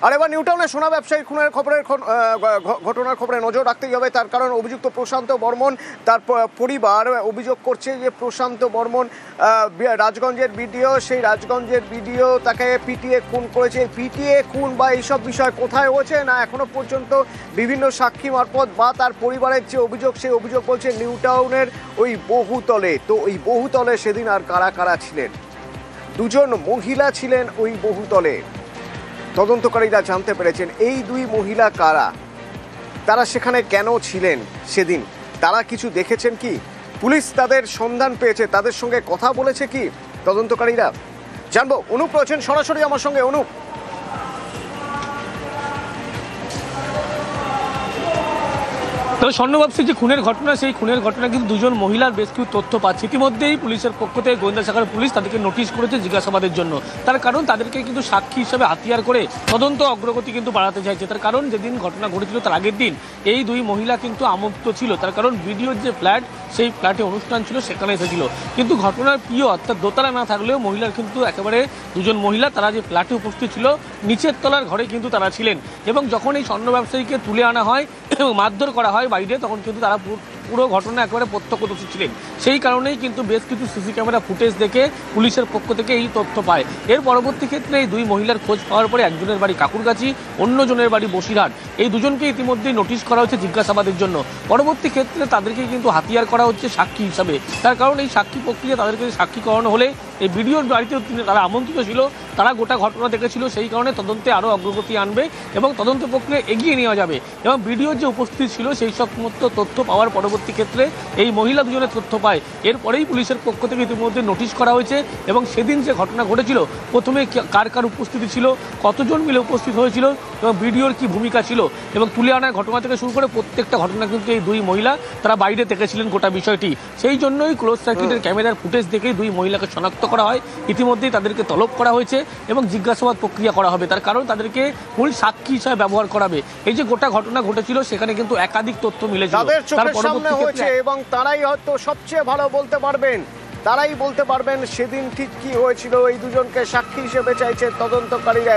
আর এবার নিউটাউনে সোনা ব্যবসায়ী খুনের ঘটনার খবরে নজর রাখতেই হবে। তার কারণ অভিযুক্ত প্রশান্ত বর্মন, তার পরিবার অভিযোগ করছে যে প্রশান্ত বর্মন রাজগঞ্জের বিডিও, সেই রাজগঞ্জের বিডিও তাকে পিটিয়ে খুন করেছে। পিটিয়ে খুন বা এইসব বিষয় কোথায় হয়েছে না এখনো পর্যন্ত বিভিন্ন সাক্ষী মারফত বা তার পরিবারের যে অভিযোগ, সেই অভিযোগ বলছে নিউটাউনের ওই বহুতলে। তো ওই বহুতলে সেদিন আর কারা কারা ছিলেন? দুজন মহিলা ছিলেন ওই বহুতলে। তদন্তকারীরা জানতে পেরেছেন এই দুই মহিলা কারা, তারা সেখানে কেন ছিলেন সেদিন, তারা কিছু দেখেছেন কি, পুলিশ তাদের সন্ধান পেয়েছে, তাদের সঙ্গে কথা বলেছে কি তদন্তকারীরা, জানবো। অনুপ রয়েছেন সরাসরি আমার সঙ্গে। অনুপ, তবে স্বর্ণ ব্যবসায়ীর যে খুনের ঘটনা, সেই খুনের ঘটনা কিন্তু দুজন মহিলার বেশ কিছু তথ্য পাচ্ছে। ইতিমধ্যেই পুলিশের পক্ষ থেকে গোয়েন্দা শাখার পুলিশ তাদেরকে নোটিশ করেছে জিজ্ঞাসাবাদের জন্য। তার কারণ তাদেরকে কিন্তু সাক্ষী হিসেবে হাতিয়ার করে তদন্ত অগ্রগতি কিন্তু বাড়াতে চাইছে। তার কারণ যেদিন ঘটনা ঘটেছিল তার আগের দিন এই দুই মহিলা কিন্তু আমন্ত্রিত ছিল। তার কারণ ভিডিওর যে ফ্ল্যাট, সেই ফ্ল্যাটে অনুষ্ঠান ছিল, সেখানে এসেছিল। কিন্তু ঘটনার প্রিয় অর্থাৎ দোতলা না থাকলেও মহিলার কিন্তু একেবারে দুজন মহিলা তারা যে ফ্ল্যাটে উপস্থিত ছিল নিচের তলার ঘরে কিন্তু তারা ছিলেন। এবং যখন এই স্বর্ণ ব্যবসায়ীকে তুলে আনা হয় এবং মারধর করা হয় বাইরে, তখন কিন্তু তারা পুরো ঘটনা একেবারে প্রত্যক্ষদর্শী ছিলেন। সেই কারণেই কিন্তু বেশ কিছু সিসি ক্যামেরা ফুটেজ দেখে পুলিশের পক্ষ থেকে এই তথ্য পায়। এর পরবর্তী ক্ষেত্রে এই দুই মহিলার খোঁজ পাওয়ার পরে একজনের বাড়ি কাকুরগাছি, অন্যজনের বাড়ি বসিরহাট, এই দুজনকে ইতিমধ্যেই নোটিশ করা হচ্ছে জিজ্ঞাসাবাদের জন্য। পরবর্তী ক্ষেত্রে তাদেরকে কিন্তু হাতিয়ার করা হচ্ছে সাক্ষী হিসাবে। তার কারণ এই সাক্ষী প্রক্রিয়া তাদেরকে সাক্ষী করানো হলে এই ভিডিওর বাড়িতে তারা আমন্ত্রিত ছিল, তারা গোটা ঘটনা দেখেছিল, সেই কারণে তদন্তে আরও অগ্রগতি আনবে এবং তদন্ত প্রক্রিয়া এগিয়ে নেওয়া যাবে। এবং ভিডিওর যে উপস্থিতি ছিল সেই সমস্ত তথ্য পাওয়ার পরবর্তী ক্ষেত্রে এই মহিলা দুজনের তথ্য পায়। এরপরেই পুলিশের পক্ষ থেকে ইতিমধ্যে নোটিশ করা হয়েছে এবং সেদিন যে ঘটনা ঘটেছিল প্রথমে কার কার উপস্থিতি ছিল, কতজন মিলে উপস্থিত হয়েছিল এবং ভিডিওর কি ভূমিকা ছিল এবং তুলে আনার ঘটনা থেকে শুরু করে প্রত্যেকটা ঘটনা কিন্তু এই দুই মহিলা তারা বাইরে থেকেছিলেন গোটা বিষয়টি। সেই জন্যই ক্লোজ সার্কিটের ক্যামেরার ফুটেজ দেখেই দুই মহিলাকে শনাক্ত করা হয়। ইতিমধ্যেই তাদেরকে তলব করা হয়েছে এবং জিজ্ঞাসাবাদ প্রক্রিয়া করা হবে। তার কারণ তাদেরকে মূল সাক্ষী হিসাবে ব্যবহার করাবে। এই যে গোটা ঘটনা ঘটেছিল সেখানে কিন্তু একাধিক তথ্য মিলেছিল, তাদের চোখের সামনে হয়েছে এবং তারাই হয়তো সবচেয়ে ভালো বলতে পারবেন, তারাই বলতে পারবেন সেদিন ঠিক কি হয়েছিল। এই দুজনকে সাক্ষী হিসেবে চাইছে তদন্তকারীরা।